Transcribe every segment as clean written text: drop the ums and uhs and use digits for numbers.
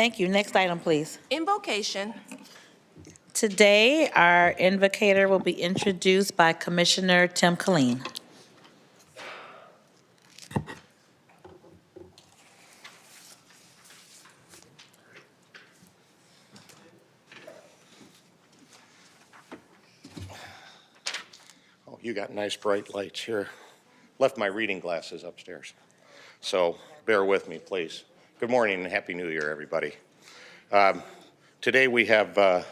Thank you. Next item, please. Invocation. Today, our invocator will be introduced by Commissioner Tim Killeen. Oh, you got nice bright lights here. Left my reading glasses upstairs. So bear with me, please. Good morning and Happy New Year, everybody. Today we have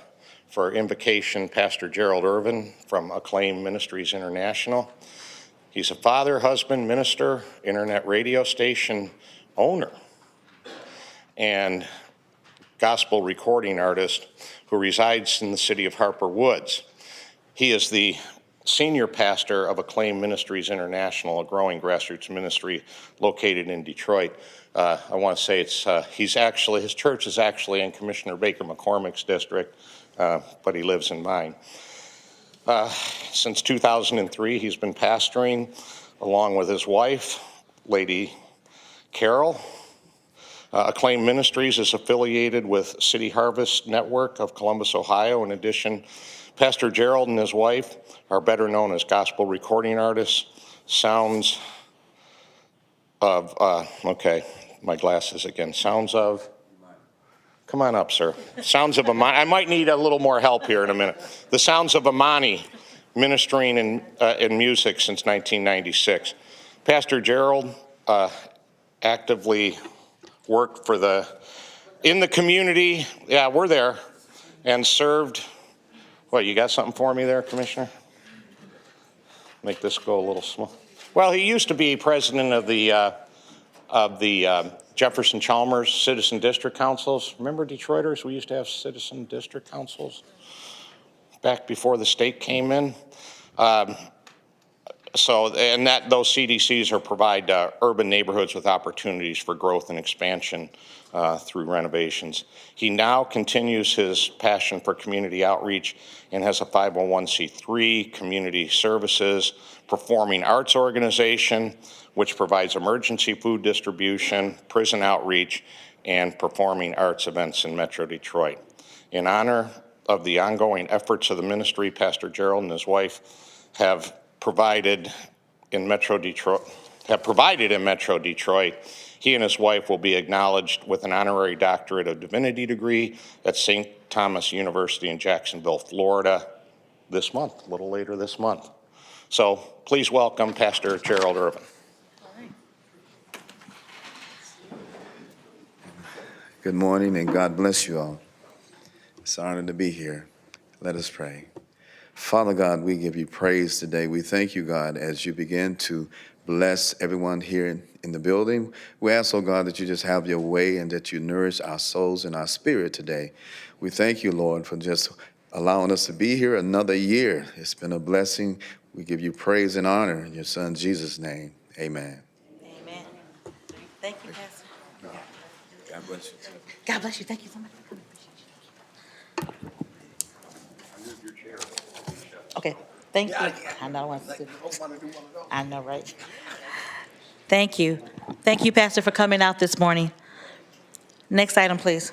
for invocation Pastor Gerald Irvin from Acclaim Ministries International. He's a father, husband, minister, internet radio station owner, and gospel recording artist who resides in the city of Harper Woods. He is the senior pastor of Acclaim Ministries International, a growing grassroots ministry located in Detroit. I want to say his church is actually in Commissioner Baker McCormick's district, but he lives in mine. Since 2003, he's been pastoring along with his wife, Lady Carol. Acclaim Ministries is affiliated with City Harvest Network of Columbus, Ohio. In addition, Pastor Gerald and his wife are better known as gospel recording artists. Sounds of, my glasses again. Sounds of, come on up, sir. Sounds of Amani. I might need a little more help here in a minute. The Sounds of Amani, ministering in music since 1996. Pastor Gerald actively worked in the community. Yeah, we're there, and served. What, you got something for me there, Commissioner? Make this go a little small. Well, he used to be president of the Jefferson Chalmers Citizen District Councils. Remember, Detroiters? We used to have Citizen District Councils back before the state came in. Those CDCs provide urban neighborhoods with opportunities for growth and expansion through renovations. He now continues his passion for community outreach and has a 501c3 community services performing arts organization, which provides emergency food distribution, prison outreach, and performing arts events in Metro Detroit. In honor of the ongoing efforts of the ministry, Pastor Gerald and his wife have provided in Metro Detroit. He and his wife will be acknowledged with an honorary doctorate of divinity degree at St. Thomas University in Jacksonville, Florida, this month, a little later this month. So please welcome Pastor Gerald Irvin. Good morning and God bless you all. It's an honor to be here. Let us pray. Father God, we give you praise today. We thank you, God, as you begin to bless everyone here in the building. We ask, oh God, that you just have your way and that you nourish our souls and our spirit today. We thank you, Lord, for just allowing us to be here another year. It's been a blessing. We give you praise and honor in your son Jesus' name. Amen. Amen. Thank you, Pastor. God bless you. God bless you. Thank you so much. Okay, thank you. I know I want to. I know, right? Thank you. Thank you, Pastor, for coming out this morning. Next item, please.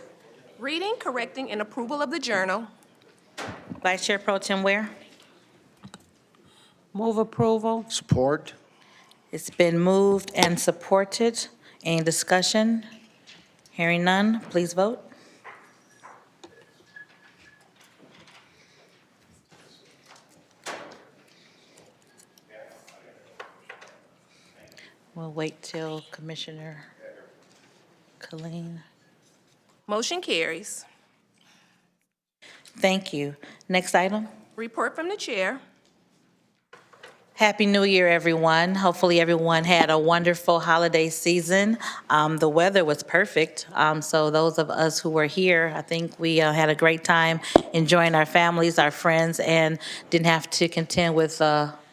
Reading, correcting, and approval of the journal. Vice Chair Pro Tem Ware. Move approval. Support. It's been moved and supported. Any discussion? Hearing none, please vote. We'll wait till Commissioner Killeen. Motion carries. Thank you. Next item. Report from the chair. Happy New Year, everyone. Hopefully everyone had a wonderful holiday season. The weather was perfect. So those of us who were here, I think we had a great time enjoying our families, our friends, and didn't have to contend with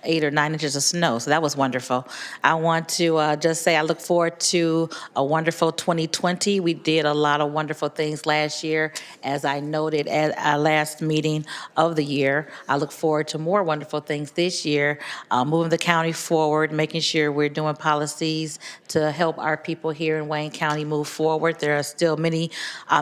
8 or 9 inches of snow, so that was wonderful. I want to just say I look forward to a wonderful 2020. We did a lot of wonderful things last year, as I noted at our last meeting of the year. I look forward to more wonderful things this year, moving the county forward, making sure we're doing policies to help our people here in Wayne County move forward. There are still many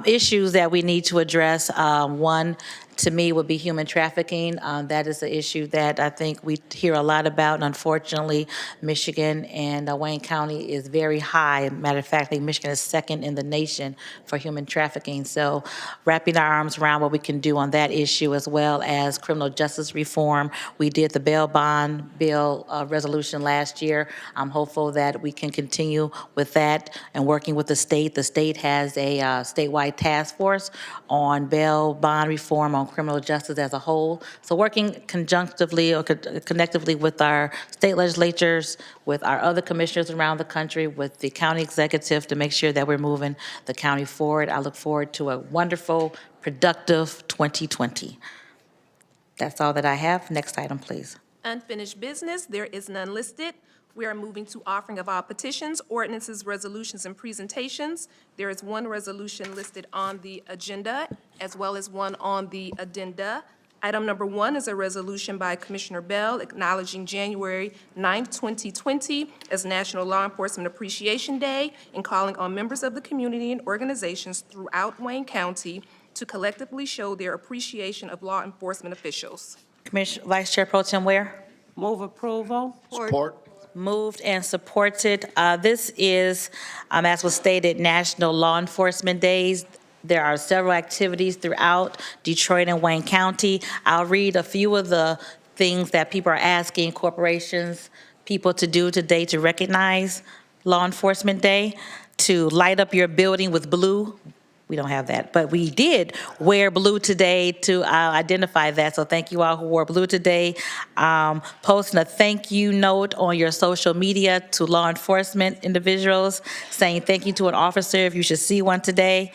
issues that we need to address. One, to me, would be human trafficking. That is an issue that I think we hear a lot about, and unfortunately, Michigan and Wayne County is very high. Matter of fact, I think Michigan is second in the nation for human trafficking. So wrapping our arms around what we can do on that issue, as well as criminal justice reform. We did the bail bond bill resolution last year. I'm hopeful that we can continue with that and working with the state. The state has a statewide task force on bail bond reform, on criminal justice as a whole. So working conjunctively or connectively with our state legislatures, with our other commissioners around the country, with the county executive to make sure that we're moving the county forward. I look forward to a wonderful, productive 2020. That's all that I have. Next item, please. Unfinished business, there is none listed. We are moving to offering of all petitions, ordinances, resolutions, and presentations. There is one resolution listed on the agenda, as well as one on the addenda. Item number 1 is a resolution by Commissioner Bell acknowledging January 9th, 2020 as National Law Enforcement Appreciation Day and calling on members of the community and organizations throughout Wayne County to collectively show their appreciation of law enforcement officials. Vice Chair Pro Tem Ware? Move approval. Support. Moved and supported. This is, as was stated, National Law Enforcement Days. There are several activities throughout Detroit and Wayne County. I'll read a few of the things that people are asking corporations, people to do today to recognize Law Enforcement Day. To light up your building with blue. We don't have that, but we did wear blue today to identify that. So thank you all who wore blue today. Posting a thank you note on your social media to law enforcement individuals, saying thank you to an officer if you should see one today.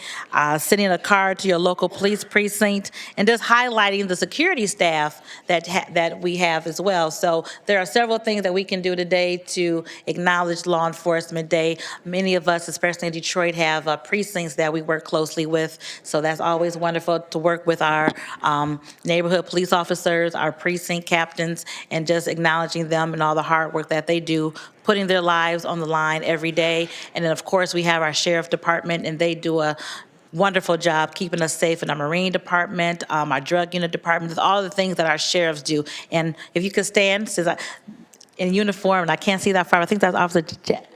Sending a card to your local police precinct, and just highlighting the security staff that we have as well. So there are several things that we can do today to acknowledge Law Enforcement Day. Many of us, especially in Detroit, have precincts that we work closely with. So that's always wonderful to work with our neighborhood police officers, our precinct captains, and just acknowledging them and all the hard work that they do, putting their lives on the line every day. And then, of course, we have our sheriff department, and they do a wonderful job keeping us safe in our Marine Department, our drug unit department, all the things that our sheriffs do. And if you could stand, since in uniform, and I can't see that far, I think that's Officer Jet.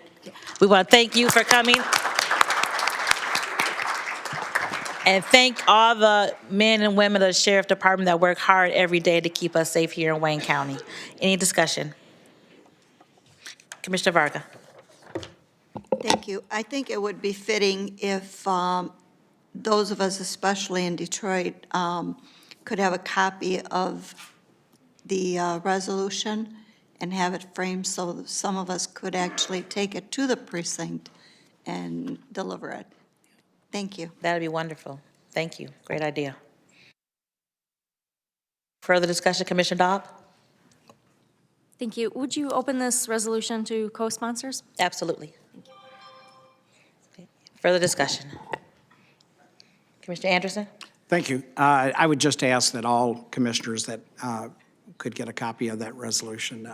We want to thank you for coming. And thank all the men and women of the Sheriff Department that work hard every day to keep us safe here in Wayne County. Any discussion? Commissioner Varga. Thank you. I think it would be fitting if those of us, especially in Detroit, could have a copy of the resolution and have it framed so that some of us could actually take it to the precinct and deliver it. Thank you. That'd be wonderful. Thank you. Great idea. Further discussion, Commissioner Dobb? Thank you. Would you open this resolution to co-sponsors? Absolutely. Okay. Further discussion. Commissioner Anderson? Thank you. I would just ask that all commissioners that could get a copy of that resolution,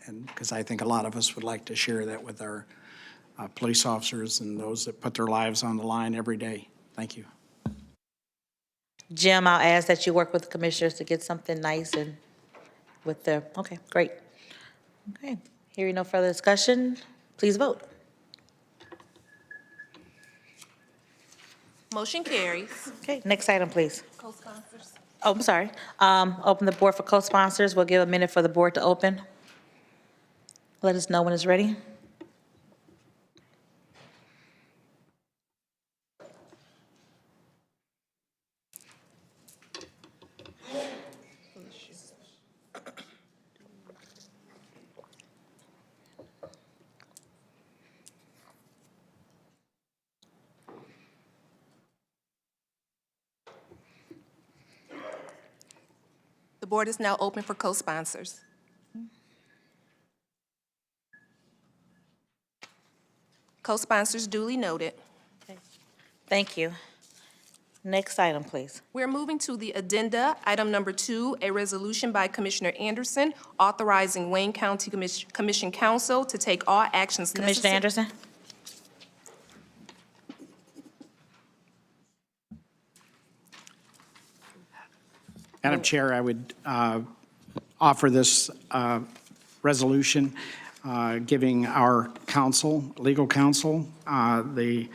and because I think a lot of us would like to share that with our police officers and those that put their lives on the line every day. Thank you. Jim, I'll ask that you work with the commissioners to get something nice and with the, okay, great. Okay, hearing no further discussion, please vote. Motion carries. Okay, next item, please. Co-sponsors. Oh, I'm sorry. Open the board for co-sponsors. We'll give a minute for the board to open. Let us know when it's ready. The board is now open for co-sponsors. Co-sponsors duly noted. Thank you. Next item, please. We're moving to the addenda, item number 2, a resolution by Commissioner Anderson authorizing Wayne County Commission Council to take all actions Commissioner necessary. Anderson? Madam Chair, I would offer this resolution giving our counsel, legal counsel, the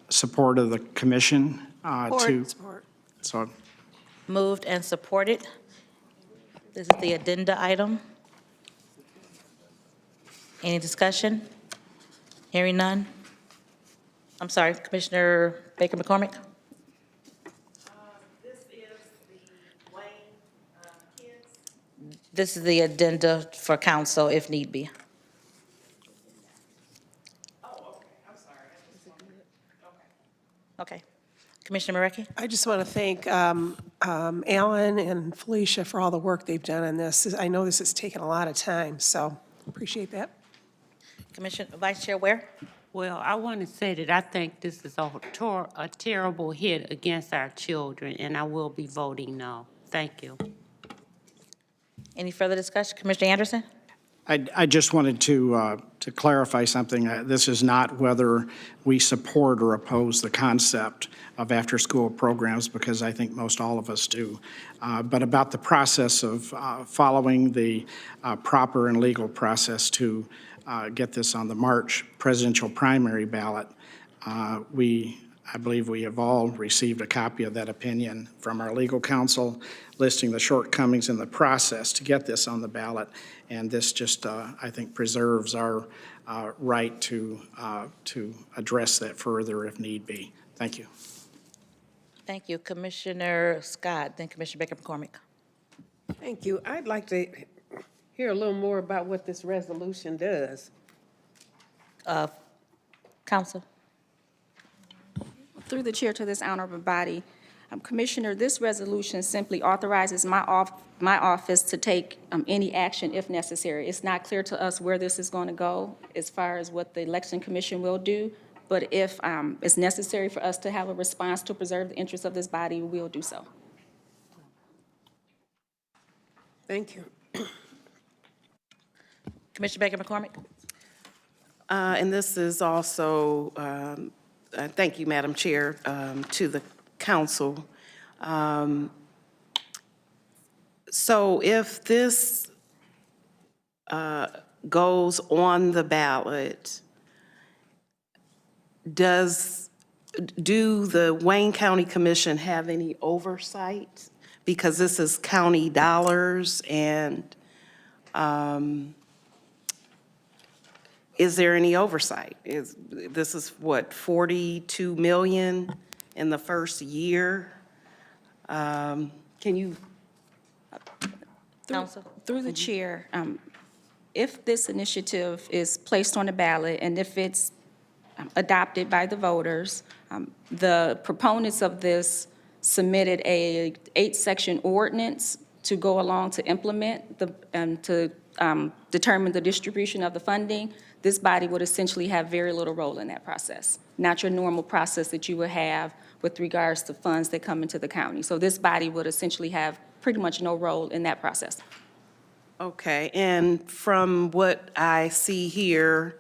support of the commission to. So Moved and supported. This is the addenda item. Any discussion? Hearing none? I'm sorry, Commissioner Baker McCormick? This is the addenda for council if need be. Okay. Commissioner Marecki? I just want to thank Alan and Felicia for all the work they've done on this. I know this has taken a lot of time, so appreciate that. Commissioner, Vice Chair Ware? Well, I want to say that I think this is a terrible hit against our children, and I will be voting no. Thank you. Any further discussion? Commissioner Anderson? I just wanted to clarify something. This is not whether we support or oppose the concept of after-school programs, because I think most all of us do, but about the process of following the proper and legal process to get this on the March presidential primary ballot. I believe we have all received a copy of that opinion from our legal counsel listing the shortcomings in the process to get this on the ballot. And this just, I think, preserves our right to address that further if need be. Thank you. Thank you. Commissioner Scott, then Commissioner Baker McCormick. Thank you. I'd like to hear a little more about what this resolution does. Counsel? Through the chair to this honorable body, Commissioner, this resolution simply authorizes my office to take any action if necessary. It's not clear to us where this is going to go as far as what the Election Commission will do, but if it's necessary for us to have a response to preserve the interests of this body, we will do so. Thank you. Commissioner Baker McCormick? And this is also, thank you, Madam Chair, to the council. So if this goes on the ballot, do the Wayne County Commission have any oversight? Because this is county dollars, and is there any oversight? This is what, 42 million in the first year? Can you? Counsel? Through the chair, if this initiative is placed on the ballot and if it's adopted by the voters, the proponents of this submitted a 8-section ordinance to go along to implement to determine the distribution of the funding. This body would essentially have very little role in that process, not your normal process that you would have with regards to funds that come into the county. So this body would essentially have pretty much no role in that process. Okay, and from what I see here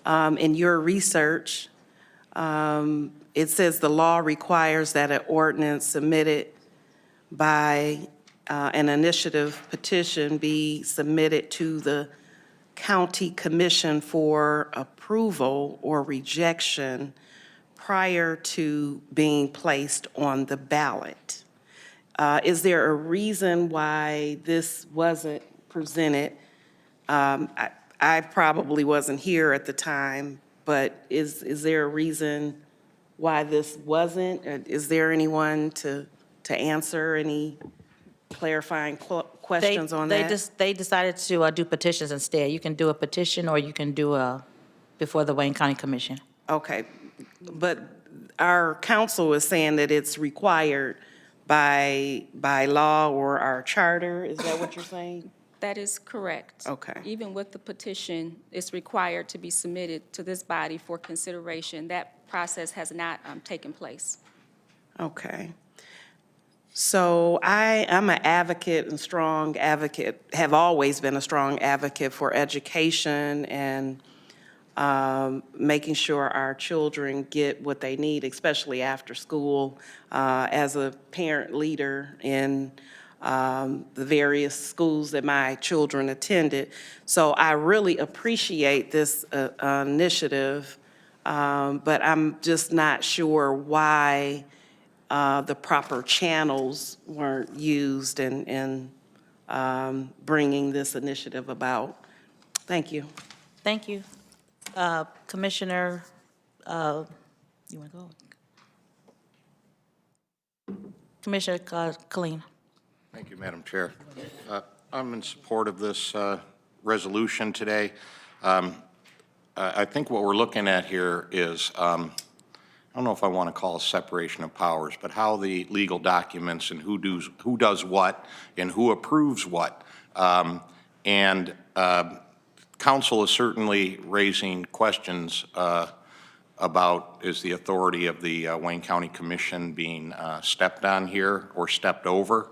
in your research, it says the law requires that an ordinance submitted by an initiative petition be submitted to the county commission for approval or rejection prior to being placed on the ballot. Is there a reason why this wasn't presented? I probably wasn't here at the time, but is there a reason why this wasn't? Is there anyone to answer any clarifying questions on that? They decided to do petitions instead. You can do a petition or you can do before the Wayne County Commission. Okay, but our council is saying that it's required by law or our charter. Is that what you're saying? That is correct. Okay. Even with the petition, it's required to be submitted to this body for consideration. That process has not taken place. Okay. So I'm an advocate and strong advocate, have always been a strong advocate for education and making sure our children get what they need, especially after school. As a parent leader in the various schools that my children attended. So I really appreciate this initiative, but I'm just not sure why the proper channels weren't used in bringing this initiative about. Thank you. Thank you. Commissioner, you want to go? Commissioner Killeen. Thank you, Madam Chair. I'm in support of this resolution today. I think what we're looking at here is, I don't know if I want to call it separation of powers, but how the legal documents and who does what and who approves what. Council is certainly raising questions about is the authority of the Wayne County Commission being stepped on here or stepped over.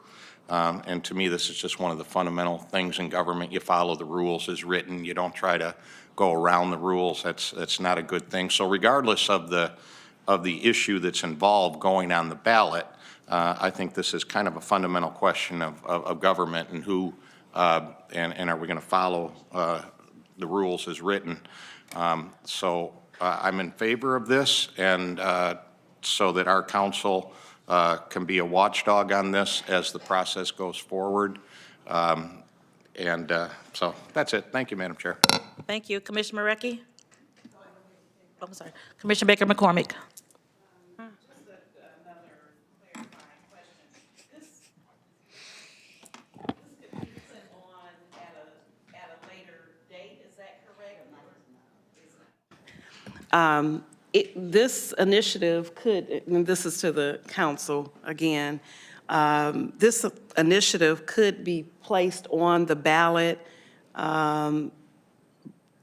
And to me, this is just one of the fundamental things in government. You follow the rules as written. You don't try to go around the rules. That's not a good thing. So regardless of the issue that's involved going on the ballot, I think this is kind of a fundamental question of government and who and are we going to follow the rules as written. So I'm in favor of this, and so that our council can be a watchdog on this as the process goes forward. So that's it. Thank you, Madam Chair. Thank you. Commissioner Marecki? Oh, I'm sorry. Commissioner Baker McCormick? This initiative could, and this is to the council again, this initiative could be placed on the ballot at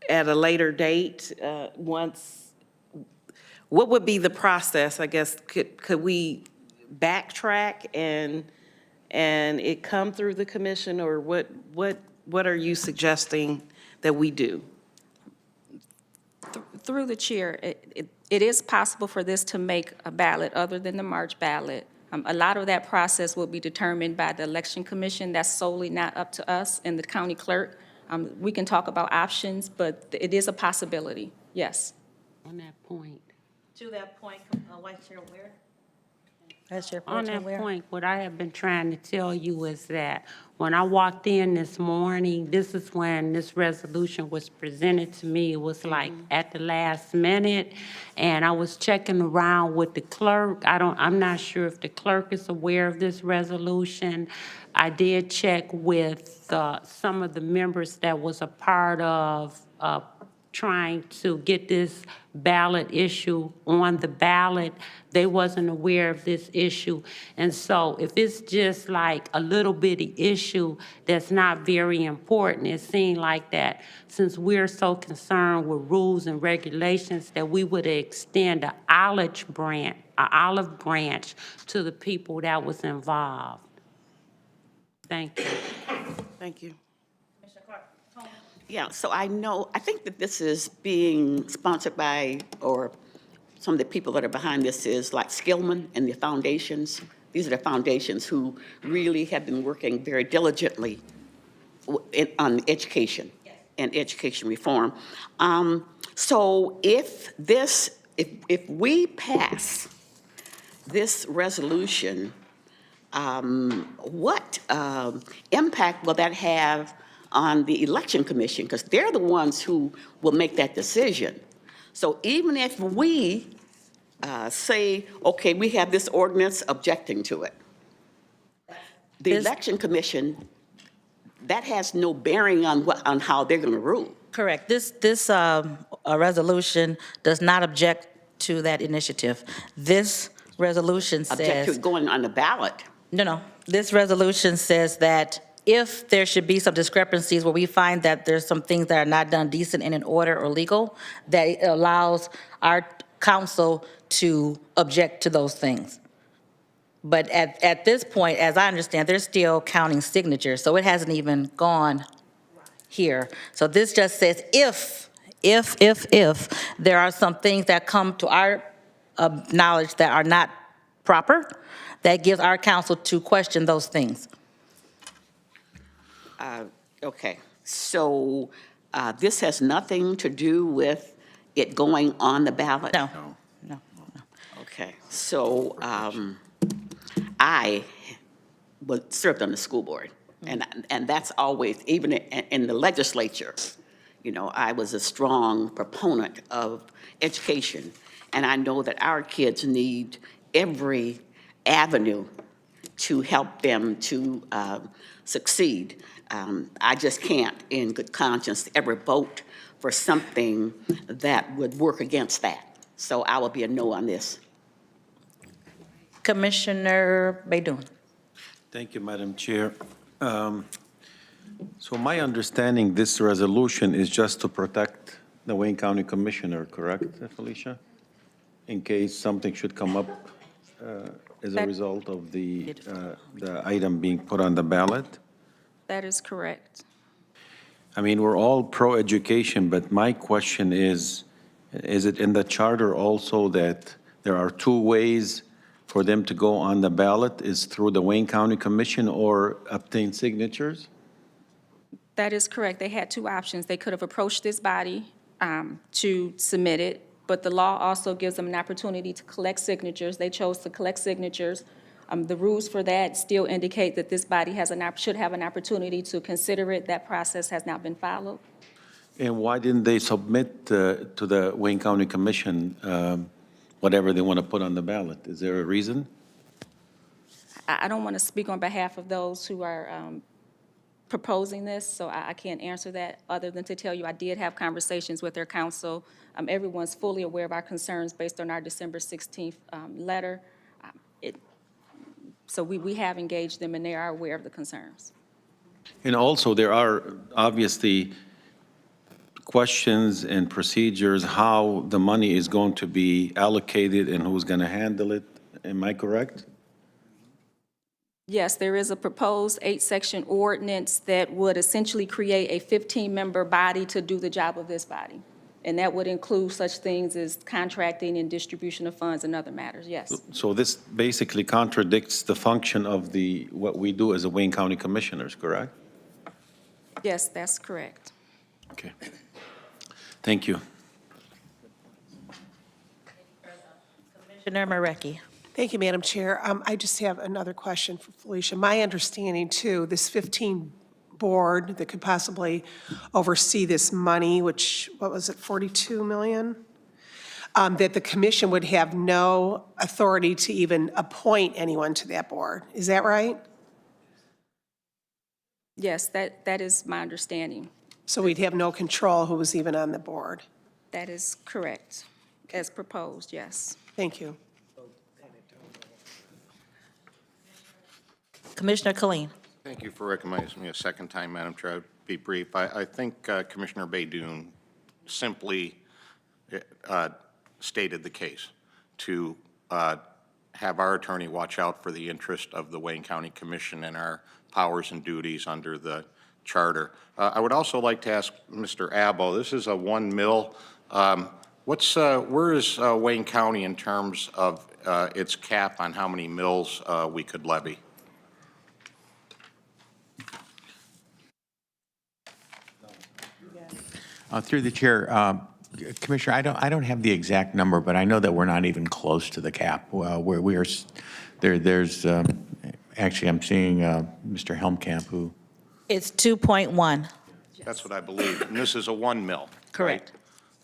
a later date, once, what would be the process, I guess? Could we backtrack and it come through the commission, or what are you suggesting that we do? Through the chair, it is possible for this to make a ballot other than the March ballot. A lot of that process will be determined by the Election Commission. That's solely not up to us and the county clerk. We can talk about options, but it is a possibility, yes. On that point. To that point, Vice Chair Ware? On that point, what I have been trying to tell you is that when I walked in this morning, this is when this resolution was presented to me. It was like at the last minute, and I was checking around with the clerk. I'm not sure if the clerk is aware of this resolution. I did check with some of the members that was a part of trying to get this ballot issue on the ballot. They wasn't aware of this issue. And so if it's just like a little bitty issue that's not very important, it seemed like that since we're so concerned with rules and regulations that we would extend an olive branch to the people that was involved. Thank you. Thank you. Yeah, so I think that this is being sponsored by, or some of the people that are behind this is like Skillman and the foundations. These are the foundations who really have been working very diligently on education and education reform. So if we pass this resolution, what impact will that have on the Election Commission? Because they're the ones who will make that decision. So even if we say, okay, we have this ordinance objecting to it, the Election Commission, that has no bearing on how they're going to rule. Correct. This resolution does not object to that initiative. This resolution says... Object to it going on the ballot. No. This resolution says that if there should be some discrepancies where we find that there's some things that are not done decent and in order or legal, that it allows our council to object to those things. But at this point, as I understand, they're still counting signatures, so it hasn't even gone here. So this just says if there are some things that come to our knowledge that are not proper, that gives our council to question those things. Okay, so this has nothing to do with it going on the ballot? No. Okay, so I served on the school board, and that's always, even in the legislature, you know, I was a strong proponent of education, and I know that our kids need every avenue to help them to succeed. I just can't, in good conscience, ever vote for something that would work against that. So I will be a no on this. Commissioner Baidoon. Thank you, Madam Chair. So my understanding, this resolution is just to protect the Wayne County Commissioner, correct, Felicia? In case something should come up as a result of the item being put on the ballot? That is correct. I mean, we're all pro-education, but my question is it in the charter also that there are two ways for them to go on the ballot, is through the Wayne County Commission or obtain signatures? That is correct. They had two options. They could have approached this body to submit it, but the law also gives them an opportunity to collect signatures. They chose to collect signatures. The rules for that still indicate that this body should have an opportunity to consider it. That process has not been followed. And why didn't they submit to the Wayne County Commission whatever they want to put on the ballot? Is there a reason? I don't want to speak on behalf of those who are proposing this, so I can't answer that, other than to tell you I did have conversations with their counsel. Everyone's fully aware of our concerns based on our December 16th letter. So we have engaged them, and they are aware of the concerns. And also, there are obviously questions and procedures how the money is going to be allocated and who's going to handle it. Am I correct? Yes, there is a proposed 8-section ordinance that would essentially create a 15-member body to do the job of this body. And that would include such things as contracting and distribution of funds and other matters, yes. So this basically contradicts the function of what we do as a Wayne County Commissioners, correct? Yes, that's correct. Okay. Thank you. Commissioner Marecki. Thank you, Madam Chair. I just have another question for Felicia. My understanding, too, this 15 board that could possibly oversee this money, which, what was it, 42 million? That the commission would have no authority to even appoint anyone to that board. Is that right? Yes, that is my understanding. So we'd have no control who was even on the board? That is correct, as proposed, yes. Thank you. Commissioner Killeen. Thank you for recognizing me a second time, Madam Chair. I'll be brief. I think Commissioner Baidoon simply stated the case to have our attorney watch out for the interest of the Wayne County Commission and our powers and duties under the charter. I would also like to ask Mr. Abbo, this is a 1 mil. Where is Wayne County in terms of its cap on how many mills we could levy? Through the chair, Commissioner, I don't have the exact number, but I know that we're not even close to the cap. Where we are, there's actually I'm seeing Mr. Helmkamp who. It's 2.1. That's what I believe. And this is a 1 mil. Correct.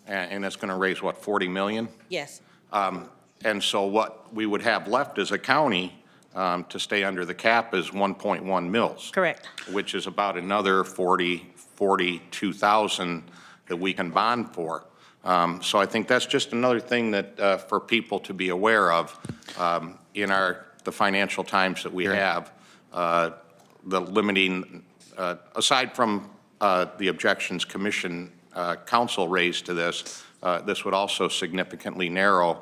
Right? And it's going to raise, what, 40 million? Yes. And so what we would have left as a county to stay under the cap is 1.1 mils. Correct. Which is about another 42,000 that we can bond for. So I think that's just another thing that for people to be aware of in the financial times that we have. the limiting, aside from the objections Commission Council raised to this, this would also significantly narrow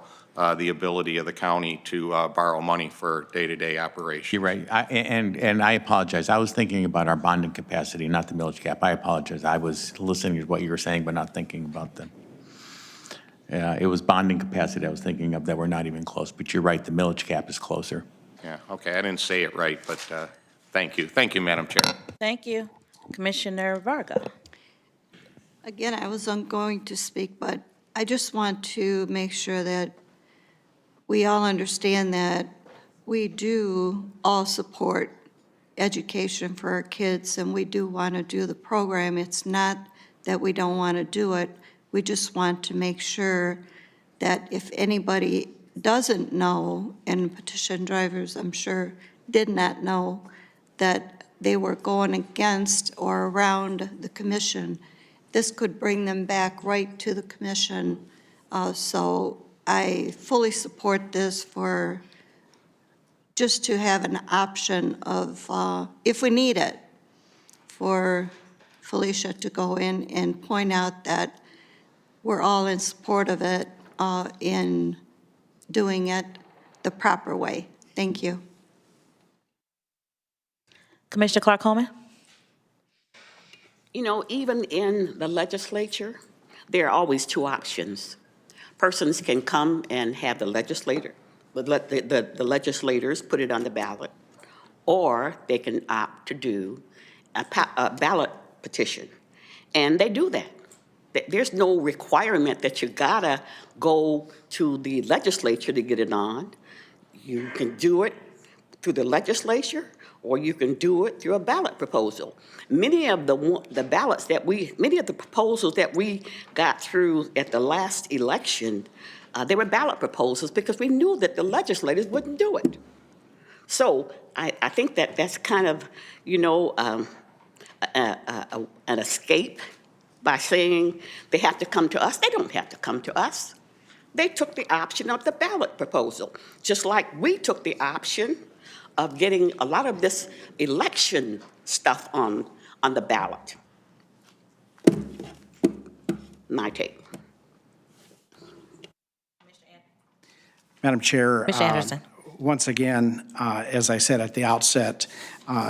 the ability of the county to borrow money for day-to-day operations. You're right. And I apologize. I was thinking about our bonding capacity, not the millage cap. I apologize. I was listening to what you were saying, but not thinking about them. It was bonding capacity I was thinking of that we're not even close. But you're right, the millage cap is closer. Yeah, okay, I didn't say it right, but thank you. Thank you, Madam Chair. Thank you. Commissioner Varga. Again, I wasn't going to speak, but I just want to make sure that we all understand that we do all support education for our kids, and we do want to do the program. It's not that we don't want to do it. We just want to make sure that if anybody doesn't know, and petition drivers, I'm sure, did not know, that they were going against or around the commission, this could bring them back right to the commission. So I fully support this for just to have an option of, if we need it, for Felicia to go in and point out that we're all in support of it in doing it the proper way. Thank you. Commissioner Clark-Holman? You know, even in the legislature, there are always two options. Persons can come and have the legislators put it on the ballot, or they can opt to do a ballot petition. And they do that. There's no requirement that you gotta go to the legislature to get it on. You can do it through the legislature, or you can do it through a ballot proposal. Many of the proposals that we got through at the last election, they were ballot proposals because we knew that the legislators wouldn't do it. So I think that that's kind of, you know, an escape by saying they have to come to us. They don't have to come to us. They took the option of the ballot proposal, just like we took the option of getting a lot of this election stuff on the ballot. My take. Madam Chair. Mr. Anderson. Once again, as I said at the outset,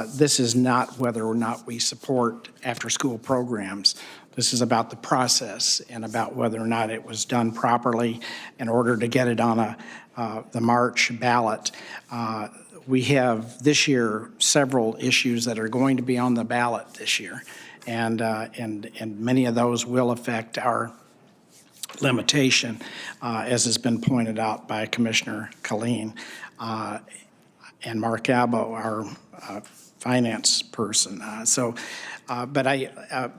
this is not whether or not we support after-school programs. This is about the process and about whether or not it was done properly in order to get it on the March ballot. We have this year several issues that are going to be on the ballot this year, and many of those will affect our limitation, as has been pointed out by Commissioner Colleen and Mark Abbo, our finance person. But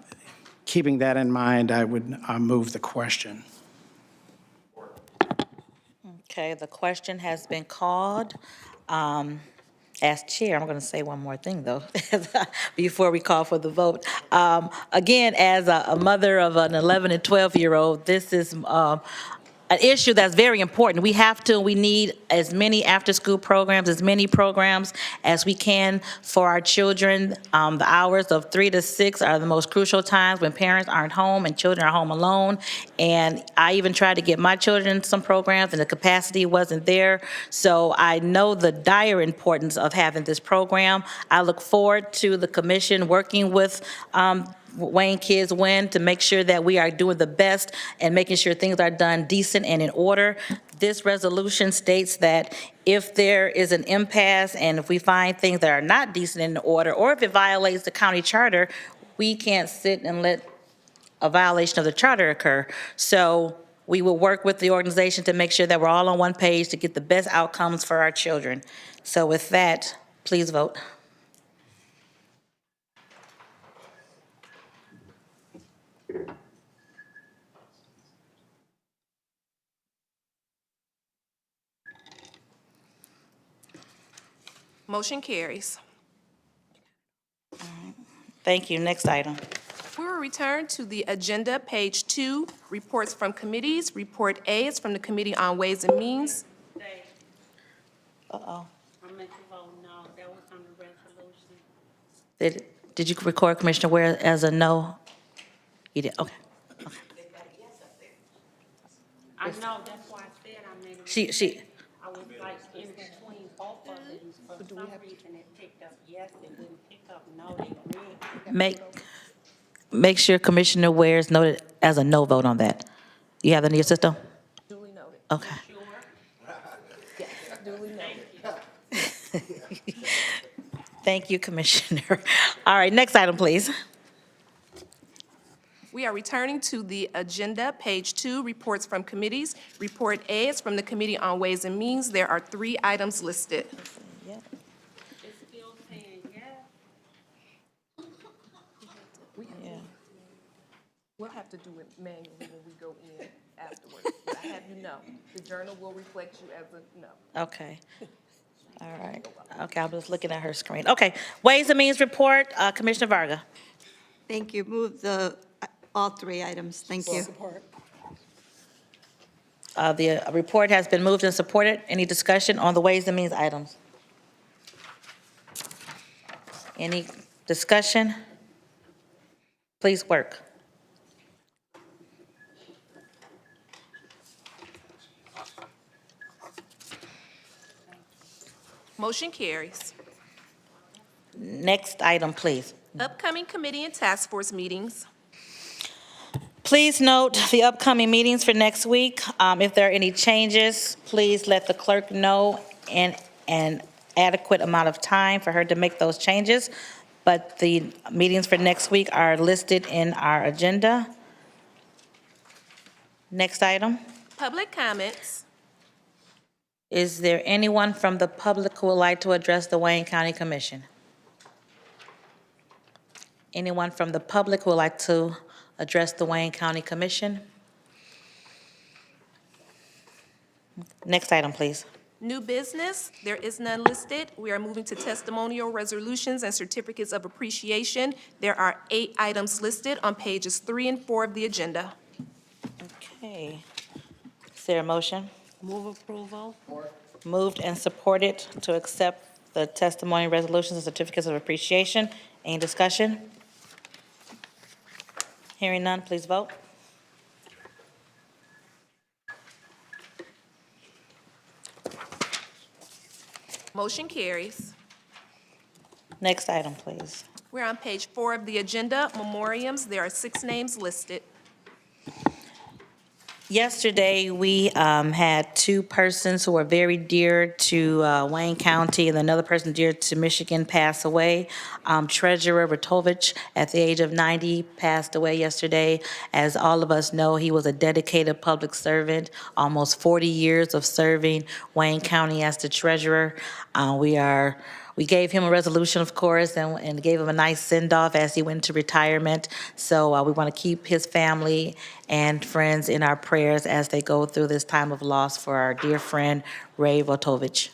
keeping that in mind, I would move the question. Okay, the question has been called. As chair, I'm going to say one more thing, though, before we call for the vote. Again, as a mother of an 11 and 12-year-old, this is an issue that's very important. We need as many after-school programs, as many programs as we can for our children. The hours of 3 to 6 are the most crucial times when parents aren't home and children are home alone. And I even tried to get my children some programs and the capacity wasn't there. So I know the dire importance of having this program. I look forward to the commission working with Wayne Kids Win to make sure that we are doing the best and making sure things are done decent and in order. This resolution states that if there is an impasse and if we find things that are not decent and in order, or if it violates the county charter, we can't sit and let a violation of the charter occur. So we will work with the organization to make sure that we're all on one page to get the best outcomes for our children. So with that, please vote. Motion carries. Thank you. Next item. We will return to the agenda, page 2, reports from committees. Report A is from the Committee on Ways and Means. Uh-oh. I meant to vote no, that was on the resolution. Did you record Commissioner Ware as a no? You did, okay. I know, that's why I said I made a She, I was like in between both of them. For some reason, it picked up yes, it didn't pick up no, they agreed. make sure Commissioner Ware is noted as a no vote on that. You have that in your system? Duly noted. Okay. Yes, duly noted. Thank you, Commissioner. All right, next item, please. We are returning to the agenda, page 2, reports from committees. Report A is from the Committee on Ways and Means. There are 3 items listed. Yep. It's still saying yes. Yeah. We'll have to do it manually when we go in afterwards. But I have you know, the journal will reflect you as a no. Okay. All right. Okay, I'm just looking at her screen. Okay, Ways and Means report, Commissioner Varga. Thank you. Move all 3 items. Thank you. The report has been moved and supported. Any discussion on the Ways and Means items? Any discussion? Please work. Motion carries. Next item, please. Upcoming committee and task force meetings. Please note the upcoming meetings for next week. If there are any changes, please let the clerk know in an adequate amount of time for her to make those changes. But the meetings for next week are listed in our agenda. Next item. Public comments. Is there anyone from the public who would like to address the Wayne County Commission? Anyone from the public who would like to address the Wayne County Commission? Next item, please. New business, there is none listed. We are moving to testimonial resolutions and certificates of appreciation. There are 8 items listed on pages 3 and 4 of the agenda. Okay. Is there a motion? Move approval. Moved and supported to accept the testimony resolutions and certificates of appreciation. Any discussion? Hearing none, please vote. Motion carries. Next item, please. We're on page 4 of the agenda, memoriams. There are 6 names listed. Yesterday, we had 2 persons who were very dear to Wayne County and another person dear to Michigan pass away. Treasurer Ratovich, at the age of 90, passed away yesterday. As all of us know, he was a dedicated public servant, almost 40 years of serving Wayne County as the treasurer. We gave him a resolution, of course, and gave him a nice send-off as he went to retirement. So we want to keep his family and friends in our prayers as they go through this time of loss for our dear friend, Ray Votovich.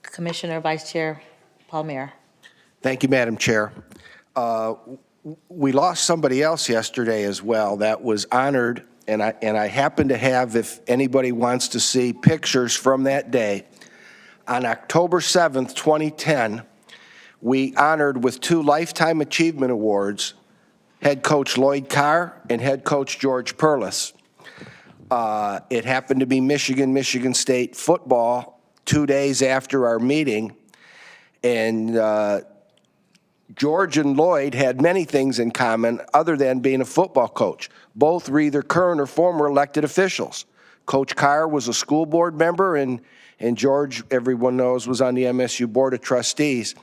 Commissioner Vice Chair Palmer. Thank you, Madam Chair. We lost somebody else yesterday as well that was honored, and I happen to have, if anybody wants to see pictures from that day, on October 7th, 2010, we honored with 2 Lifetime Achievement Awards head coach Lloyd Carr and head coach George Perlis. It happened to be Michigan State football 2 days after our meeting, and George and Lloyd had many things in common other than being a football coach. Both were either current or former elected officials. Coach Carr was a school board member, and George, everyone knows, was on the MSU Board of Trustees.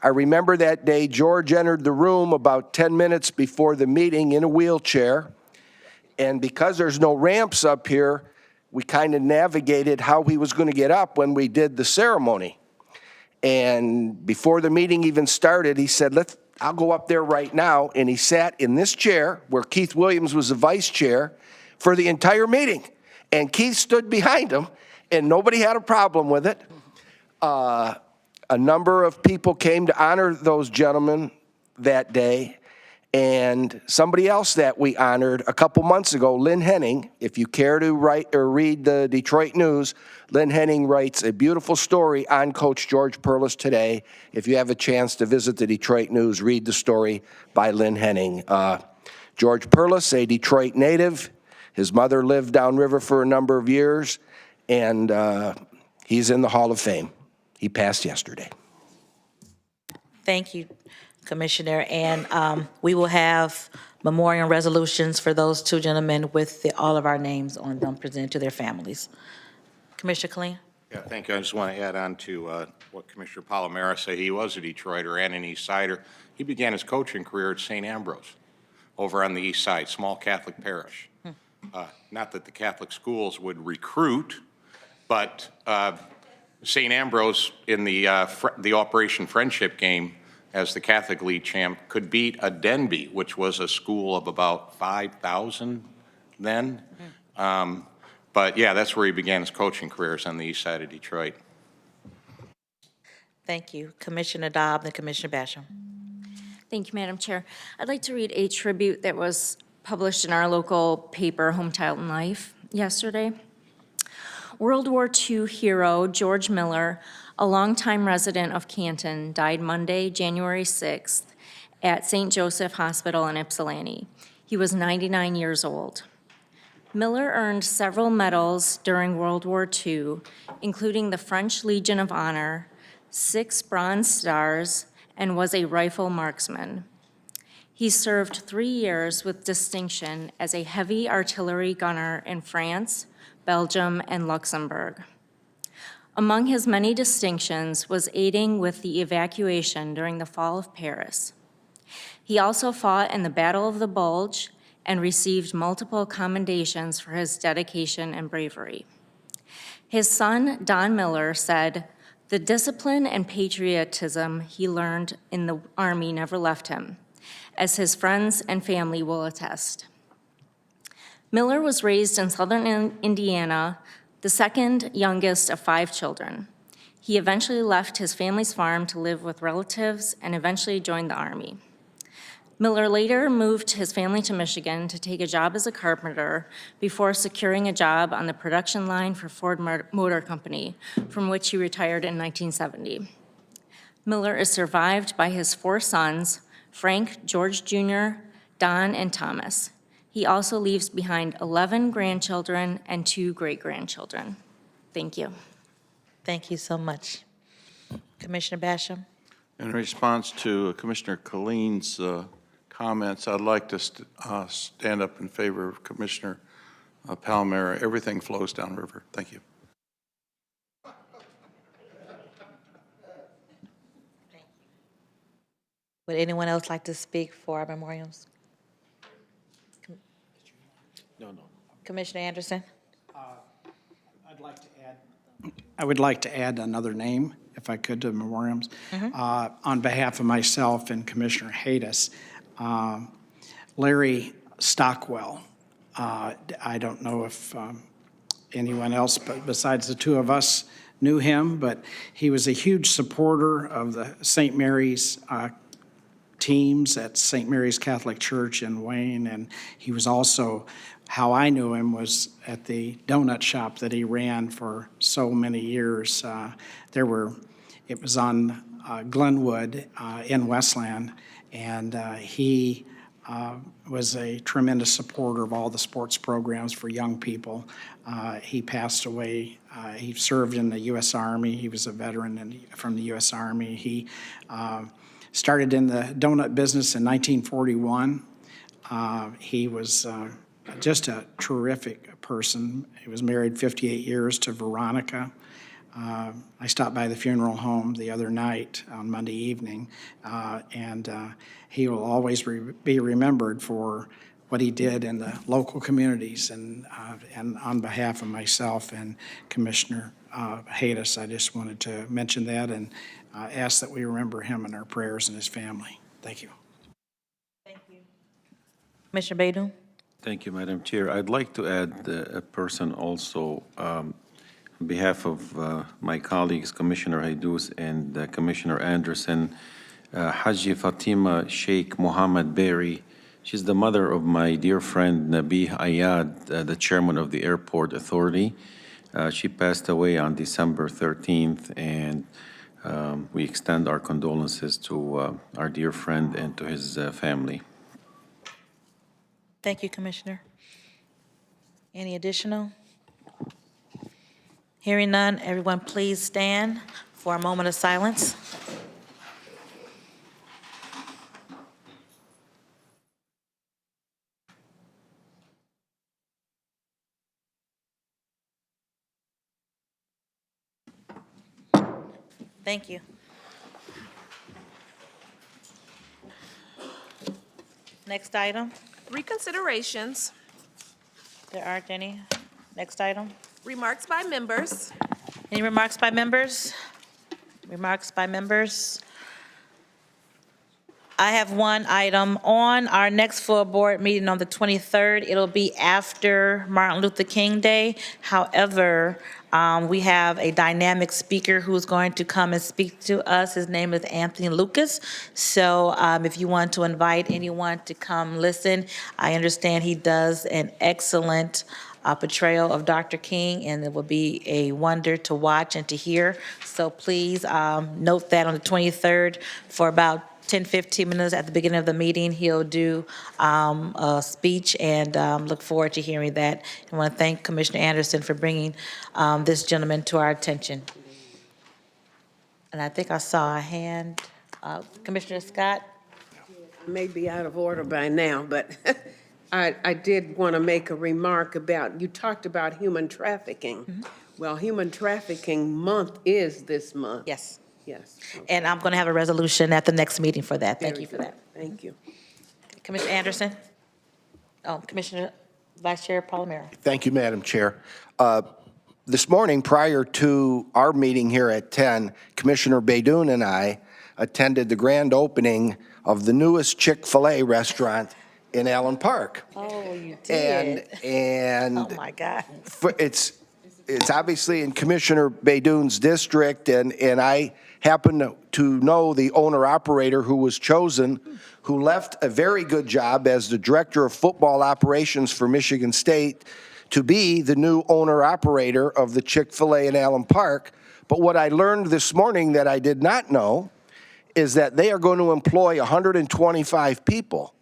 I remember that day George entered the room about 10 minutes before the meeting in a wheelchair, and because there's no ramps up here, we kind of navigated how he was going to get up when we did the ceremony. And before the meeting even started, he said, I'll go up there right now, and he sat in this chair where Keith Williams was the vice chair for the entire meeting. And Keith stood behind him, and nobody had a problem with it. A number of people came to honor those gentlemen that day, And somebody else that we honored a couple months ago, Lynn Henning, if you care to write or read the Detroit News, Lynn Henning writes a beautiful story on Coach George Perlis today. If you have a chance to visit the Detroit News, read the story by Lynn Henning. George Perlis, a Detroit native. His mother lived downriver for a number of years, and he's in the Hall of Fame. He passed yesterday. Thank you, Commissioner. And we will have memorial resolutions for those two gentlemen with all of our names on them presented to their families. Commissioner Killeen? Yeah, thank you. I just want to add on to what Commissioner Palomera said. He was a Detroiter and an East Sider. He began his coaching career at St. Ambrose over on the East Side, small Catholic parish. Not that the Catholic schools would recruit, but St. Ambrose in the Operation Friendship game as the Catholic League champ could beat a Denby, which was a school of about 5,000 then. But yeah, that's where he began his coaching careers on the east side of Detroit. Thank you. Commissioner Dobbs and Commissioner Basham. Thank you, Madam Chair. I'd like to read a tribute that was published in our local paper, Hometown Life, yesterday. World War II hero George Miller, a longtime resident of Canton, died Monday, January 6th at St. Joseph Hospital in Ypsilanti. He was 99 years old. Miller earned several medals during World War II, including the French Legion of Honor, 6 Bronze Stars, and was a rifle marksman. He served 3 years with distinction as a heavy artillery gunner in France, Belgium, and Luxembourg. Among his many distinctions was aiding with the evacuation during the fall of Paris. He also fought in the Battle of the Bulge and received multiple commendations for his dedication and bravery. His son, Don Miller, said, "The discipline and patriotism he learned in the Army never left him, as his friends and family will attest." Miller was raised in southern Indiana, the second youngest of 5 children. He eventually left his family's farm to live with relatives and eventually joined the Army. Miller later moved his family to Michigan to take a job as a carpenter before securing a job on the production line for Ford Motor Company, from which he retired in 1970. Miller is survived by his 4 sons, Frank, George Jr., Don, and Thomas. He also leaves behind 11 grandchildren and 2 great-grandchildren. Thank you. Thank you so much. Commissioner Basham? In response to Commissioner Killeen's comments, I'd like to stand up in favor of Commissioner Palomera. Everything flows downriver. Thank you. Would anyone else like to speak for our memorials? No. Commissioner Anderson? I would like to add another name, if I could, to memoriams. On behalf of myself and Commissioner Haydes, Larry Stockwell. I don't know if anyone else but besides the 2 of us knew him, but he was a huge supporter of the St. Mary's teams at St. Mary's Catholic Church in Wayne, and he was also, how I knew him was at the donut shop that he ran for so many years. It was on Glenwood in Westland, and he was a tremendous supporter of all the sports programs for young people. He passed away. He served in the U.S. Army. He was a veteran from the U.S. Army. He started in the donut business in 1941. He was just a terrific person. He was married 58 years to Veronica. I stopped by the funeral home the other night on Monday evening, and he will always be remembered for what he did in the local communities. And on behalf of myself and Commissioner Haydes, I just wanted to mention that and ask that we remember him in our prayers and his family. Thank you. Thank you. Commissioner Baydun? Thank you, Madam Chair. I'd like to add a person also on behalf of my colleagues, Commissioner Haydus and Commissioner Anderson. Haji Fatima Sheikh Mohammed Berry. She's the mother of my dear friend Nabih Ayad, the chairman of the Airport Authority. She passed away on December 13th, and we extend our condolences to our dear friend and to his family. Thank you, Commissioner. Any additional? Hearing none, everyone please stand for a moment of silence. Thank you. Next item. Reconsiderations, There aren't any. Next item. remarks by members, Any remarks by members? Remarks by members? I have one item. On our next full board meeting on the 23rd, it'll be after Martin Luther King Day. However, we have a dynamic speaker who's going to come and speak to us. His name is Anthony Lucas. So if you want to invite anyone to come listen, I understand he does an excellent portrayal of Dr. King, and it will be a wonder to watch and to hear. So please note that on the 23rd for about 10, 15 minutes at the beginning of the meeting, he'll do a speech, and look forward to hearing that. I want to thank Commissioner Anderson for bringing this gentleman to our attention. And I think I saw a hand. Commissioner Scott? I may be out of order by now, but I did want to make a remark about, you talked about human trafficking. Well, Human Trafficking Month is this month. Yes. Yes. And I'm going to have a resolution at the next meeting for that. Thank Very you for good. that. Thank you. Commissioner Anderson? Oh, Commissioner Vice Chair Palomero. Thank you, Madam Chair. This morning, prior to our meeting here at 10, Commissioner Baidoon and I attended the grand opening of the newest Chick-fil-A restaurant in Allen Park. Oh, you did? And Oh, my God. it's obviously in Commissioner Baidoon's district, and I happen to know the owner-operator who was chosen, who left a very good job as the Director of Football Operations for Michigan State to be the new owner-operator of the Chick-fil-A in Allen Park. But what I learned this morning that I did not know is that they are going to employ 125 people,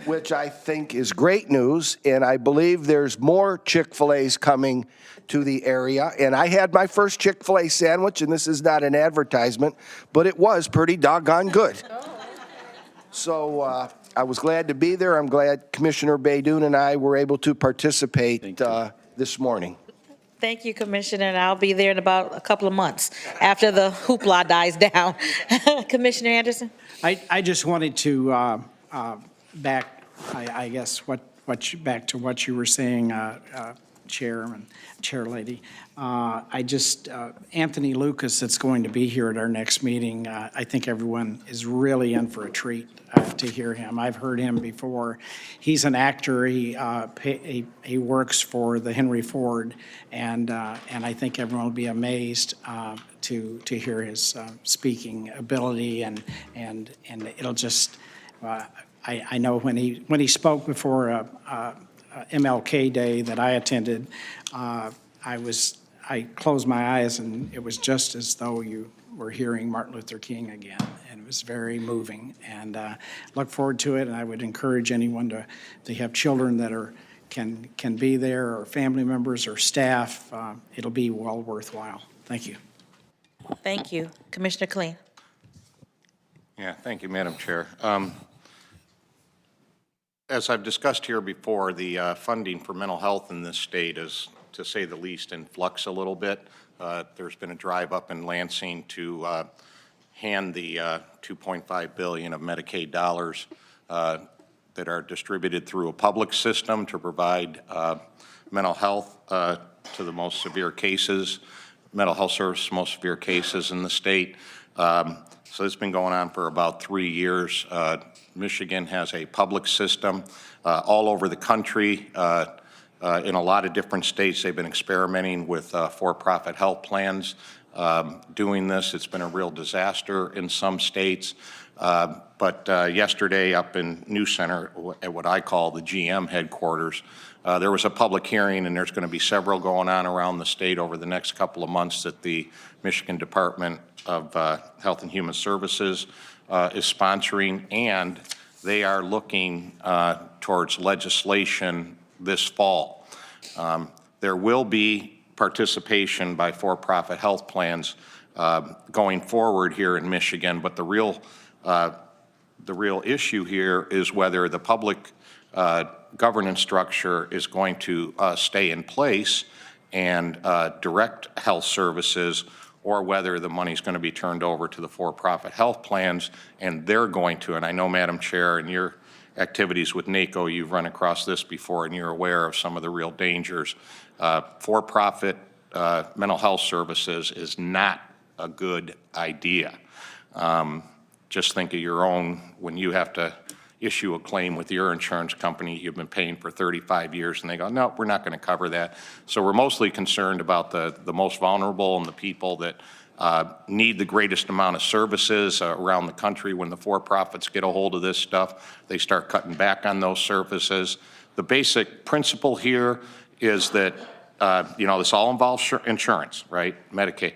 which I think is great news, and I believe there's more Chick-fil-A's coming to the area. And I had my first Chick-fil-A sandwich, and this is not an advertisement, but it was pretty doggone good. So I was glad to be there. I'm glad Commissioner Baidoon and I were able to participate this morning. Thank you, Commissioner, and I'll be there in about a couple of months after the hoopla dies down. Commissioner Anderson? I just wanted to back to what you were saying, Chair Lady. Anthony Lucas, that's going to be here at our next meeting, I think everyone is really in for a treat to hear him. I've heard him before. He's an actor. He works for the Henry Ford, and I think everyone will be amazed to hear his speaking ability, and it'll just. I know when he spoke before MLK Day that I attended, I closed my eyes, and it was just as though you were hearing Martin Luther King again, and it was very moving. And look forward to it, and I would encourage anyone if they have children that can be there, or family members or staff. It'll be well worthwhile. Thank you. Thank you. Commissioner Kleen? Yeah, thank you, Madam Chair. As I've discussed here before, the funding for mental health in this state is, to say the least, in flux a little bit. There's been a drive up in Lansing to hand the $2.5 billion of Medicaid dollars that are distributed through a public system to provide mental health to the most severe cases, mental health service most severe cases in the state. So it's been going on for about 3 years. Michigan has a public system all over the country. In a lot of different states, they've been experimenting with for-profit health plans. doing this. It's been a real disaster in some states. But yesterday up in New Center, at what I call the GM headquarters, there was a public hearing, and there's going to be several going on around the state over the next couple of months that the Michigan Department of Health and Human Services is sponsoring, and they are looking towards legislation this fall. There will be participation by for-profit health plans going forward here in Michigan, but the real issue here is whether the public governance structure is going to stay in place and direct health services, or whether the money is going to be turned over to the for-profit health plans, and they're going to, and I know, Madam Chair, in your activities with NACO, you've run across this before, and you're aware of some of the real dangers. For-profit mental health services is not a good idea. Just think of your own, when you have to issue a claim with your insurance company you've been paying for 35 years, and they go, no, we're not going to cover that. So we're mostly concerned about the most vulnerable and the people that need the greatest amount of services around the country. When the for-profits get a hold of this stuff, they start cutting back on those services. The basic principle here is that, this all involves insurance, right, Medicaid.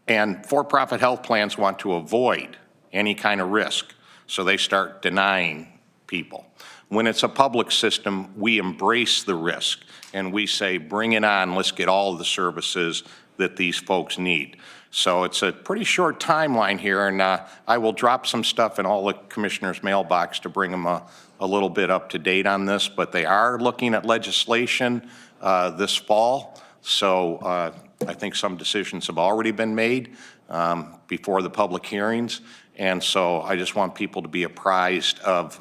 And for-profit health plans want to avoid any kind of risk, so they start denying people. When it's a public system, we embrace the risk, and we say, bring it on, let's get all of the services that these folks need. So it's a pretty short timeline here, and I will drop some stuff in all the commissioners' mailbox to bring them a little bit up to date on this, but they are looking at legislation this fall. So I think some decisions have already been made before the public hearings. And so I just want people to be apprised of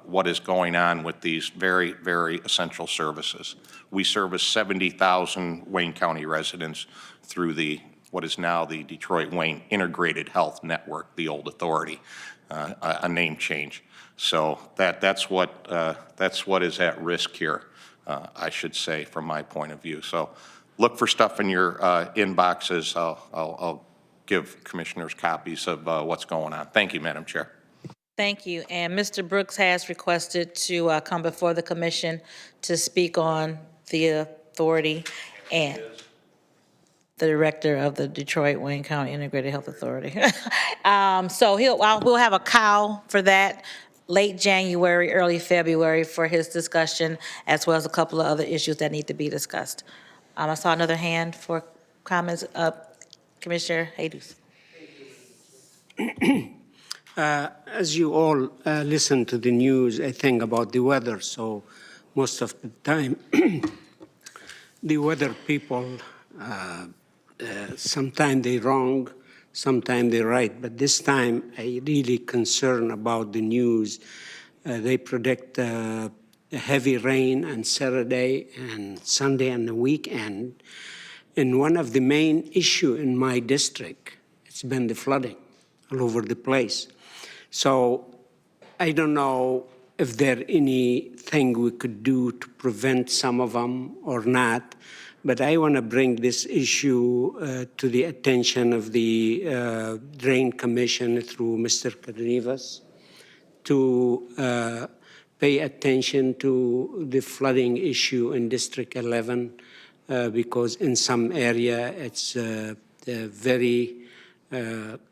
what is going on with these very, very essential services. We service 70,000 Wayne County residents through what is now the Detroit-Wayne Integrated Health Network, the old authority, a name change. So that's what is at risk here, I should say, from my point of view. So look for stuff in your inboxes. I'll give commissioners copies of what's going on. Thank you, Madam Chair. Thank you. And Mr. Brooks has requested to come before the commission to speak on the authority and the director of the Detroit-Wayne County Integrated Health Authority. So we'll have a call for that late January, early February for his discussion, as well as a couple of other issues that need to be discussed. I saw another hand for comments. Commissioner Hayes. As you all listen to the news, I think about the weather. So most of the time, the weather people, sometimes they're wrong, sometimes they're right. But this time, I really concerned about the news. They predict heavy rain on Saturday and Sunday and the weekend. And one of the main issue in my district, it's been the flooding all over the place. So I don't know if there anything we could do to prevent some of them or not, but I want to bring this issue to the attention of the Drain Commission through Mr. Cadrivas to pay attention to the flooding issue in District 11. Because in some area it's very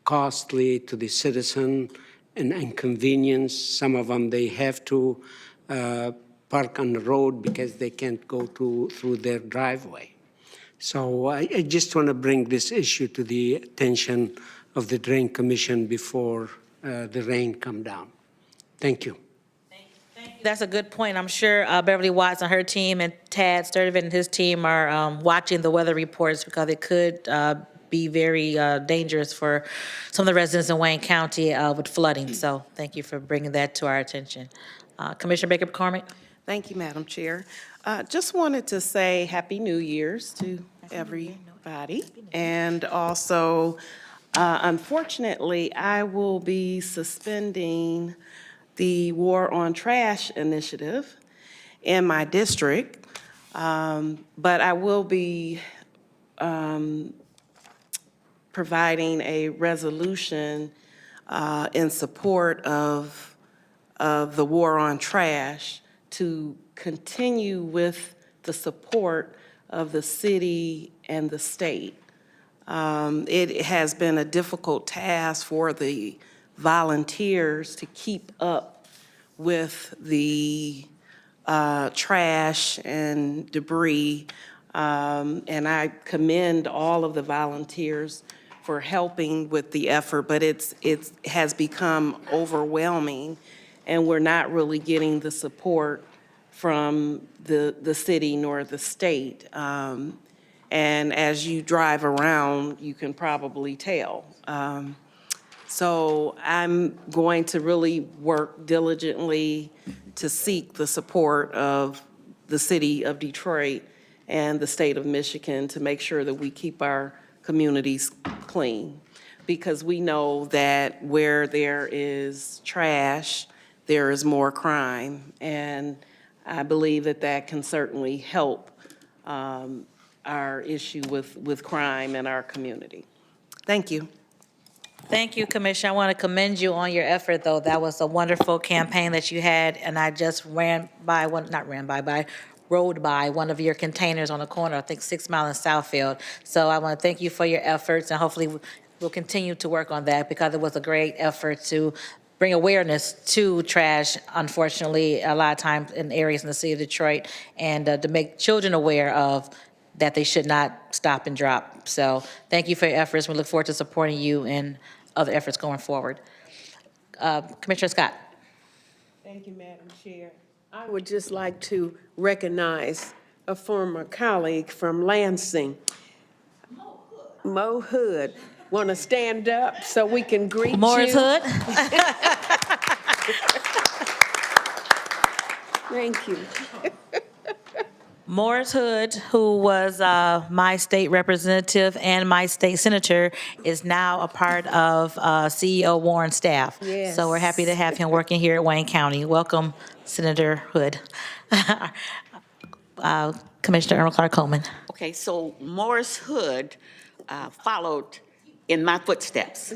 costly to the citizen and inconvenience. Some of them, they have to park on the road because they can't go through their driveway. So I just want to bring this issue to the attention of the Drain Commission before the rain come down. Thank you. That's a good point. I'm sure Beverly Watts and her team and Tad Sturdivant and his team are watching the weather reports because it could be very dangerous for some of the residents in Wayne County with flooding. So thank you for bringing that to our attention. Commissioner Baker McCormick. Thank you, Madam Chair. Just wanted to say Happy New Year's to everybody. And also, unfortunately, I will be suspending the War on Trash initiative in my district, but I will be providing a resolution in support of the war on trash to continue with the support of the city and the state. It has been a difficult task for the volunteers to keep up with the trash and debris. And I commend all of the volunteers for helping with the effort, but it has become overwhelming, and we're not really getting the support from the city nor the state. And as you drive around, you can probably tell. So I'm going to really work diligently to seek the support of the city of Detroit and the state of Michigan to make sure that we keep our communities clean. Because we know that where there is trash, there is more crime. And I believe that that can certainly help our issue with crime in our community. Thank you. Thank you, Commissioner. I want to commend you on your effort, though. That was a wonderful campaign that you had, and I just rode by one of your containers on the corner, I think 6 Mile and Southfield. So I want to thank you for your efforts, and hopefully we'll continue to work on that because it was a great effort to bring awareness to trash, unfortunately, a lot of times in areas in the city of Detroit, and to make children aware of that they should not stop and drop. So thank you for your efforts. We look forward to supporting you in other efforts going forward. Commissioner Scott. Thank you, Madam Chair. I would just like to recognize a former colleague from Lansing, Mo Hood. Want to stand up so we can greet you? Morris Hood. Thank you. Morris Hood, who was my state representative and my state senator, is now a part of CEO Warren's staff. Yes. So we're happy to have him working here at Wayne County. Welcome, Senator Hood. Commissioner Irma Clark Coleman. Okay, so Morris Hood followed in my footsteps.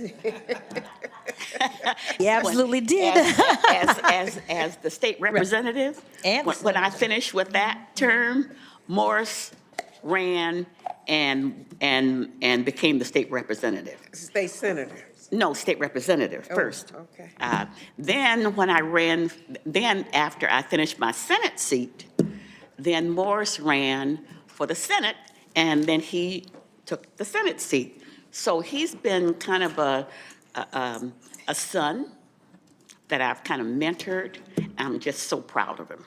He absolutely did. As the state representative. And when I finished with that term, Morris ran and became the state representative. State senator. No, state representative first. Okay. Then when I ran, then after I finished my Senate seat, then Morris ran for the Senate, and then he took the Senate seat. So he's been kind of a son that I've kind of mentored. I'm just so proud of him.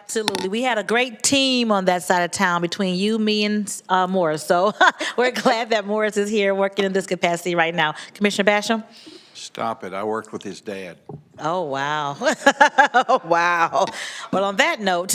Absolutely. We had a great team on that side of town between you, me, and Morris. So we're glad that Morris is here working in this capacity right now. Commissioner Basham? Stop it. I worked with his dad. Oh, wow. Oh, wow. Well, on that note,